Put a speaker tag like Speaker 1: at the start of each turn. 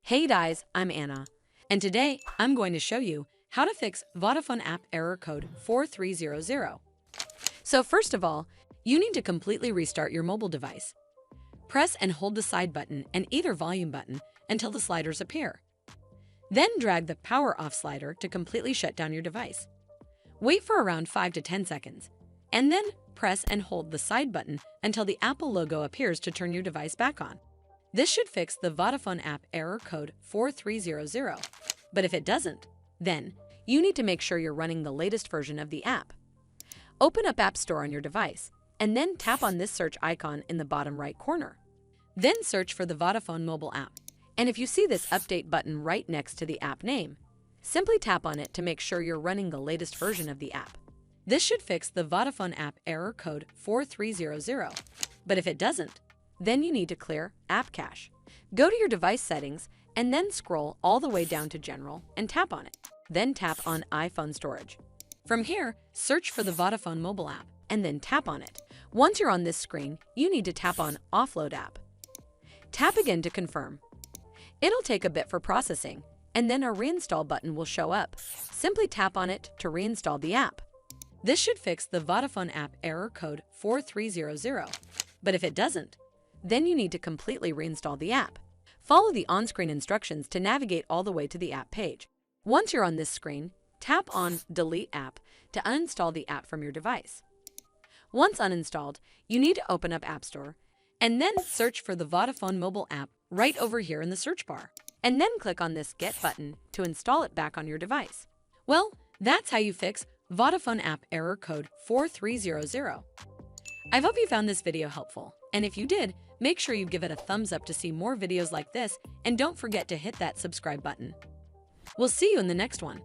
Speaker 1: Hey guys, I'm Anna, and today I'm going to show you how to fix Vodafone app error code 4300. So first of all, you need to completely restart your mobile device. Press and hold the side button and either volume button until the sliders appear. Then drag the power off slider to completely shut down your device. Wait for around 5 to 10 seconds, and then press and hold the side button until the Apple logo appears to turn your device back on. This should fix the Vodafone app error code 4300. But if it doesn't, then you need to make sure you're running the latest version of the app. Open up App Store on your device, and then tap on this search icon in the bottom right corner. Then search for the Vodafone mobile app, and if you see this update button right next to the app name, simply tap on it to make sure you're running the latest version of the app. This should fix the Vodafone app error code 4300. But if it doesn't, then you need to clear App Cache. Go to your device settings and then scroll all the way down to General and tap on it. Then tap on iPhone Storage. From here, search for the Vodafone mobile app and then tap on it. Once you're on this screen, you need to tap on Offload App. Tap again to confirm. It'll take a bit for processing, and then a reinstall button will show up. Simply tap on it to reinstall the app. This should fix the Vodafone app error code 4300. But if it doesn't, then you need to completely reinstall the app. Follow the on-screen instructions to navigate all the way to the app page. Once you're on this screen, tap on Delete App to uninstall the app from your device. Once uninstalled, you need to open up App Store and then search for the Vodafone mobile app right over here in the search bar. And then click on this Get button to install it back on your device. Well, that's how you fix Vodafone app error code 4300. I hope you found this video helpful, and if you did, make sure you give it a thumbs up to see more videos like this, and don't forget to hit that subscribe button. We'll see you in the next one.